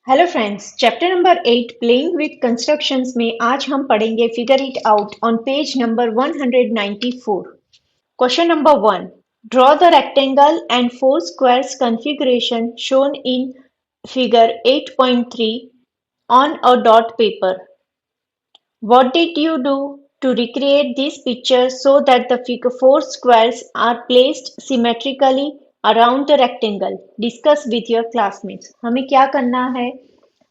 Hello friends, chapter number 8 playing with constructions में आज हम पढ़ेंगे figure it out on page number 194। Question number 1, draw the rectangle and four squares configuration shown in figure 8.3 on a dot paper. What did you do to recreate this picture so that the figure four squares are placed symmetrically around the rectangle? Discuss with your classmates. हमें क्या करना है?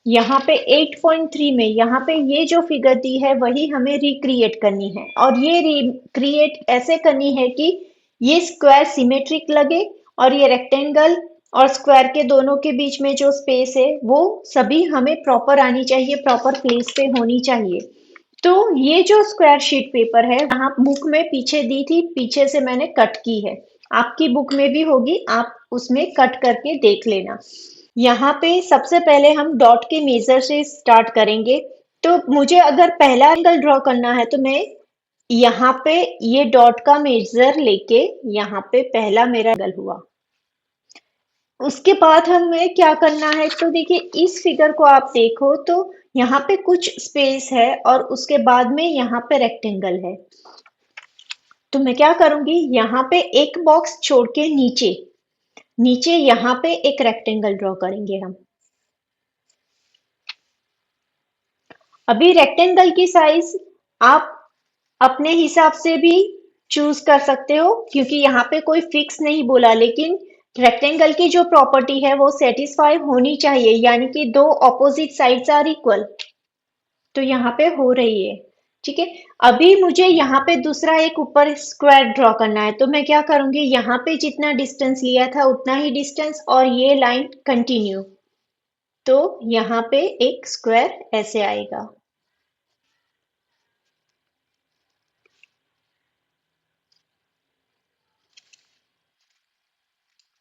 यहाँ पे 8.3 में यहाँ पे ये जो फिगर दी है वही हमें रिक्रिएट करनी है और ये रिक्रिएट ऐसे करनी है कि ये स्क्वायर सिमेट्रिक लगे और ये रेक्टेंगल और स्क्वायर के दोनों के बीच में जो स्पेस है वो सभी हमें प्रॉपर आनी चाहिए, प्रॉपर प्लेस पे होनी चाहिए। तो ये जो स्क्वायर शीट पेपर है यहाँ बुक में पीछे दी थी, पीछे से मैंने कट की है। आपकी बुक में भी होगी, आप उसमें कट करके देख लेना। यहाँ पे सबसे पहले हम डॉट के मेजर से स्टार्ट करेंगे। तो मुझे अगर पहला एंगल ड्रॉ करना है तो मैं यहाँ पे ये डॉट का मेजर लेके यहाँ पे पहला मेरा एंगल हुआ। उसके बाद हमें क्या करना है, तो देखिए इस फिगर को आप देखो तो यहाँ पे कुछ स्पेस है और उसके बाद में यहाँ पे रेक्टेंगल है। तो मैं क्या करूंगी, यहाँ पे एक बॉक्स छोड़ के नीचे नीचे यहाँ पे एक रेक्टेंगल ड्रॉ करेंगे हम। अभी रेक्टेंगल की साइज आप अपने हिसाब से भी चूज कर सकते हो क्योंकि यहाँ पे कोई फिक्स नहीं बोला, लेकिन रेक्टेंगल की जो प्रॉपर्टी है वो सेटिस्फाई होनी चाहिए, यानी कि दो ऑपोजिट साइड्स आर इक्वल। तो यहाँ पे हो रही है, ठीक है। अभी मुझे यहाँ पे दूसरा एक ऊपर स्क्वायर ड्रॉ करना है, तो मैं क्या करूंगी, यहाँ पे जितना डिस्टेंस लिया था उतना ही डिस्टेंस और ये लाइन कंटिन्यू। तो यहाँ पे एक स्क्वायर ऐसे आएगा।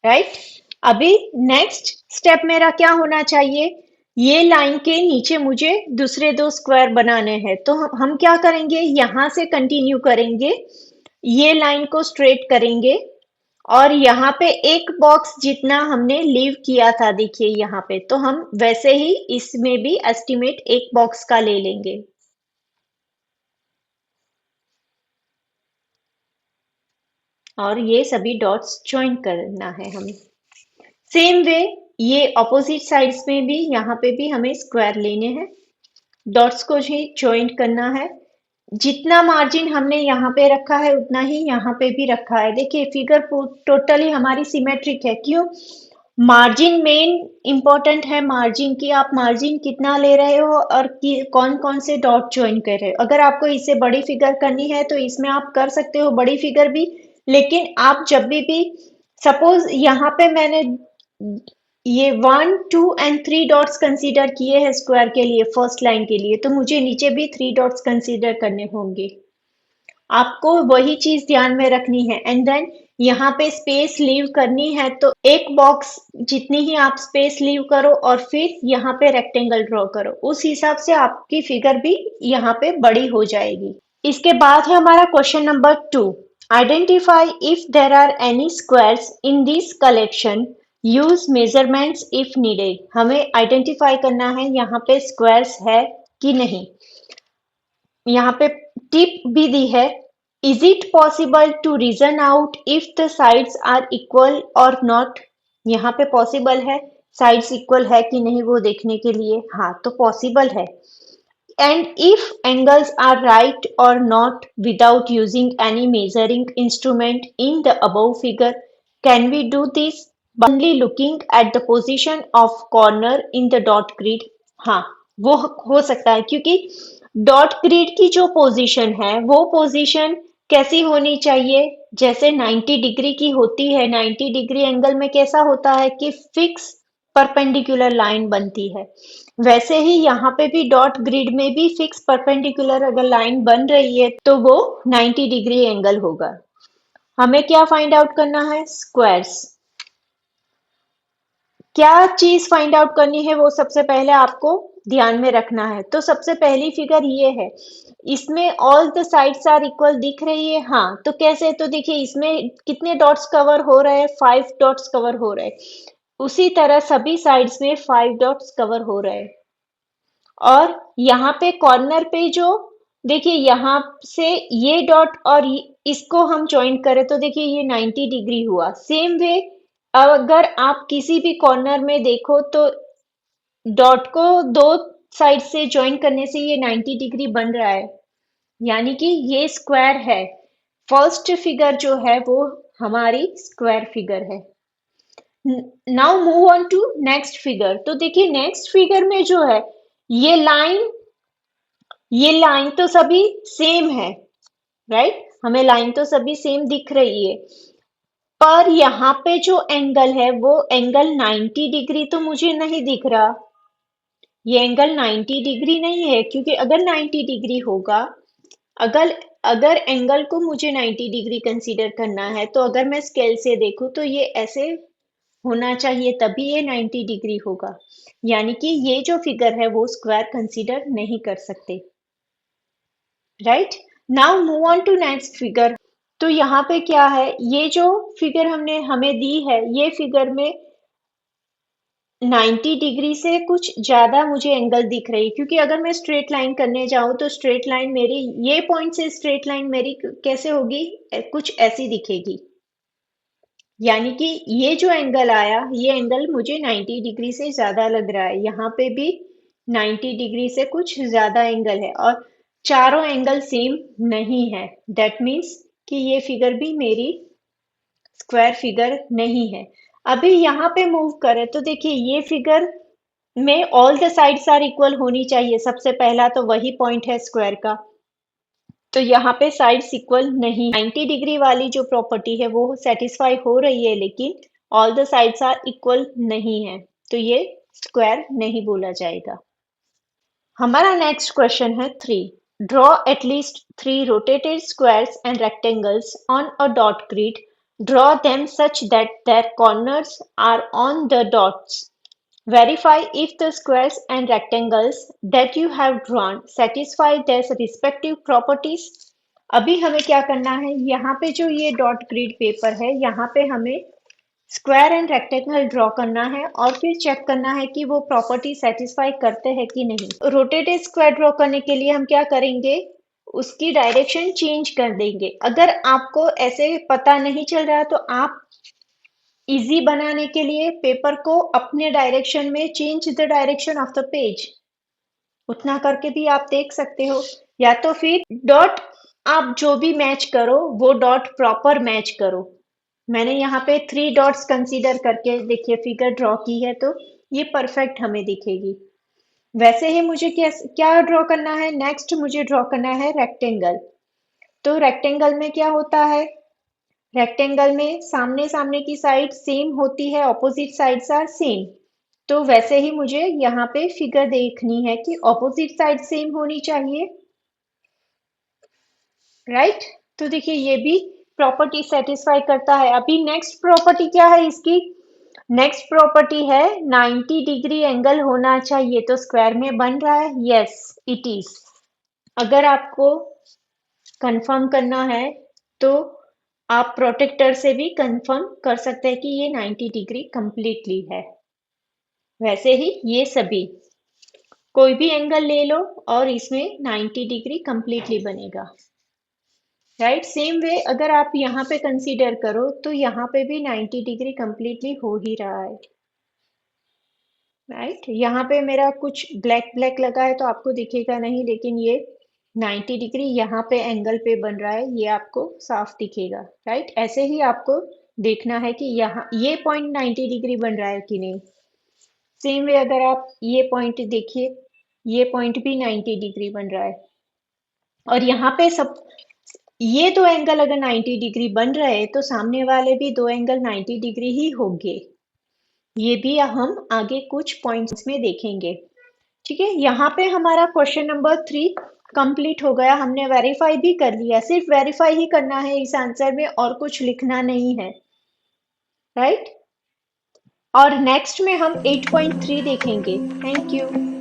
राइट। अभी नेक्स्ट स्टेप मेरा क्या होना चाहिए, ये लाइन के नीचे मुझे दूसरे दो स्क्वायर बनाने हैं। तो हम क्या करेंगे, यहां से कंटिन्यू करेंगे, ये लाइन को स्ट्रेट करेंगे और यहाँ पे एक बॉक्स जितना हमने लीव किया था, देखिए यहाँ पे, तो हम वैसे ही इसमें भी एस्टिमेट एक बॉक्स का ले लेंगे। और ये सभी डॉट्स ज्वाइन करना है हमें। सेम वे ये ऑपोजिट साइड्स में भी, यहाँ पे भी हमें स्क्वायर लेने हैं, डॉट्स को ही ज्वाइंट करना है। जितना मार्जिन हमने यहाँ पे रखा है उतना ही यहाँ पे भी रखा है। देखिए फिगर टोटली हमारी सिमेट्रिक है। क्यों? मार्जिन मेन इंपॉर्टेंट है, मार्जिन की आप मार्जिन कितना ले रहे हो और कौन कौन से डॉट ज्वाइन कर रहे हो। अगर आपको इससे बड़ी फिगर करनी है तो इसमें आप कर सकते हो बड़ी फिगर भी, लेकिन आप जब भी सपोज यहाँ पे मैंने ये 1 2 और 3 डॉट्स कंसीडर किए हैं स्क्वायर के लिए, फर्स्ट लाइन के लिए, तो मुझे नीचे भी 3 डॉट्स कंसीडर करने होंगे। आपको वही चीज ध्यान में रखनी है। एंड देन यहाँ पे स्पेस लीव करनी है, तो एक बॉक्स जितनी ही आप स्पेस लीव करो और फिर यहाँ पे रेक्टेंगल ड्रॉ करो, उस हिसाब से आपकी फिगर भी यहाँ पे बड़ी हो जाएगी। इसके बाद है हमारा question number 2, identify if there are any squares in this collection, use measurements if needed. हमें आइडेंटिफाई करना है यहाँ पे स्क्वायर्स है कि नहीं। यहाँ पे टिप भी दी है, is it possible to reason out if the sides are equal और नॉट। यहाँ पे पॉसिबल है, साइड्स इक्वल है कि नहीं वो देखने के लिए। हाँ, तो पॉसिबल है। And if angles are right और not without using any measuring instrument in the above figure, can we do this only looking at the position of corner in the dot grid। हाँ, वो हो सकता है क्योंकि dot grid की जो position है वो पोजीशन कैसी होनी चाहिए, जैसे 90 डिग्री की होती है। 90 डिग्री एंगल में कैसा होता है कि फिक्स परपेंडिकुलर लाइन बनती है, वैसे ही यहाँ पे भी डॉट ग्रिड में भी फिक्स परपेंडिकुलर अगर लाइन बन रही है तो वो 90 डिग्री एंगल होगा। हमें क्या फाइंड आउट करना है, स्क्वायर्स। क्या चीज फाइंड आउट करनी है वो सबसे पहले आपको ध्यान में रखना है। तो सबसे पहली फिगर ये है, इसमें all the sides are equal दिख रही है। हाँ, तो कैसे, तो देखिए इसमें कितने डॉट्स कवर हो रहे हैं, 5 डॉट्स कवर हो रहे हैं। उसी तरह सभी साइड्स में 5 डॉट्स कवर हो रहे हैं। और यहाँ पे कॉर्नर पे जो देखिए यहाँ से ये डॉट और इसको हम ज्वाइन करें तो देखिए ये 90 डिग्री हुआ। सेम वे अगर आप किसी भी कॉर्नर में देखो तो डॉट को दो साइड से ज्वाइन करने से ये 90 डिग्री बन रहा है, यानी कि ये स्क्वायर है। फर्स्ट फिगर जो है वो हमारी स्क्वायर फिगर है। Now move on to next figure. तो देखिए नेक्स्ट फिगर में जो है ये लाइन ये लाइन तो सभी सेम है, राइट? हमें लाइन तो सभी सेम दिख रही है, पर यहाँ पे जो एंगल है वो एंगल 90 डिग्री तो मुझे नहीं दिख रहा। ये एंगल 90 डिग्री नहीं है, क्योंकि अगर 90 डिग्री होगा, अगर अगर एंगल को मुझे 90 डिग्री कंसीडर करना है तो अगर मैं स्केल से देखूं तो ये ऐसे होना चाहिए, तभी ये 90 डिग्री होगा। यानी कि ये जो फिगर है वो स्क्वायर कंसीडर नहीं कर सकते, right? Now move on to next figure. तो यहाँ पे क्या है, ये जो फिगर हमने हमें दी है ये फिगर में 90 डिग्री से कुछ ज्यादा मुझे एंगल दिख रही है, क्योंकि अगर मैं स्ट्रेट लाइन करने जाऊं तो स्ट्रेट लाइन मेरी ये पॉइंट से स्ट्रेट लाइन मेरी कैसे होगी, कुछ ऐसी दिखेगी। यानी कि ये जो एंगल आया ये एंगल मुझे 90 डिग्री से ज्यादा लग रहा है। यहाँ पे भी 90 डिग्री से कुछ ज्यादा एंगल है और चारों एंगल सेम नहीं है। दैट मीन्स कि ये फिगर भी मेरी स्क्वायर फिगर नहीं है। अभी यहाँ पे मूव करें तो देखिए ये फिगर में all the sides are equal होनी चाहिए। सबसे पहला तो वही पॉइंट है स्क्वायर का, तो यहाँ पे साइड्स इक्वल नहीं। 90 डिग्री वाली जो प्रॉपर्टी है वो सेटिस्फाई हो रही है, लेकिन all the sides are equal नहीं है, तो ये स्क्वायर नहीं बोला जाएगा। हमारा नेक्स्ट क्वेश्चन है 3। Draw at least 3 rotated squares and rectangles on a dot grid. Draw them such that their corners are on the dots. Verify if the squares and rectangles that you have drawn satisfy their respective properties. अभी हमें क्या करना है, यहाँ पे जो ये dot grid paper है यहाँ पे हमें स्क्वायर एंड रेक्टेंगल ड्रॉ करना है और फिर चेक करना है कि वो प्रॉपर्टी सेटिस्फाई करते हैं कि नहीं। रोटेटेड स्क्वायर ड्रॉ करने के लिए हम क्या करेंगे, उसकी डायरेक्शन चेंज कर देंगे। अगर आपको ऐसे पता नहीं चल रहा तो आप इजी बनाने के लिए पेपर को अपने डायरेक्शन में change the direction of the page, उतना करके भी आप देख सकते हो। या तो फिर डॉट आप जो भी मैच करो वो डॉट प्रॉपर मैच करो। मैंने यहाँ पे 3 डॉट्स कंसीडर करके देखिए फिगर ड्रॉ की है, तो ये परफेक्ट हमें दिखेगी। वैसे ही मुझे क्या क्या ड्रॉ करना है, नेक्स्ट मुझे ड्रॉ करना है रेक्टेंगल। तो रेक्टेंगल में क्या होता है, रेक्टेंगल में सामने सामने की साइड सेम होती है, ऑपोजिट साइड्स आर सेम। तो वैसे ही मुझे यहाँ पे फिगर देखनी है कि ऑपोजिट साइड सेम होनी चाहिए, राइट? तो देखिए ये भी प्रॉपर्टी सेटिस्फाई करता है। अभी नेक्स्ट प्रॉपर्टी क्या है इसकी, नेक्स्ट प्रॉपर्टी है 90 डिग्री एंगल होना चाहिए। तो स्क्वायर में बन रहा है, यस इट इज। अगर आपको कंफर्म करना है तो आप प्रोटेक्टर से भी कंफर्म कर सकते हैं कि ये 90 डिग्री कंप्लीटली है। वैसे ही ये सभी कोई भी एंगल ले लो और इसमें 90 डिग्री कंप्लीटली बनेगा, राइट? सेम वे अगर आप यहाँ पे कंसीडर करो तो यहाँ पे भी 90 डिग्री कंप्लीटली हो ही रहा है, राइट? यहाँ पे मेरा कुछ ब्लैक ब्लैक लगा है तो आपको दिखेगा नहीं, लेकिन ये 90 डिग्री यहाँ पे एंगल पे बन रहा है, ये आपको साफ दिखेगा, राइट? ऐसे ही आपको देखना है कि यहाँ ये पॉइंट 90 डिग्री बन रहा है कि नहीं। सेम वे अगर आप ये पॉइंट देखिए, ये पॉइंट भी 90 डिग्री बन रहा है। और यहाँ पे सब ये दो एंगल अगर 90 डिग्री बन रहे तो सामने वाले भी दो एंगल 90 डिग्री ही होंगे। ये भी हम आगे कुछ पॉइंट्स में देखेंगे, ठीक है? यहाँ पे हमारा क्वेश्चन नंबर 3 कंप्लीट हो गया। हमने वेरीफाई भी कर लिया, सिर्फ वेरीफाई ही करना है इस आंसर में और कुछ लिखना नहीं है, राइट? और नेक्स्ट में हम 8.3 देखेंगे। Thank you.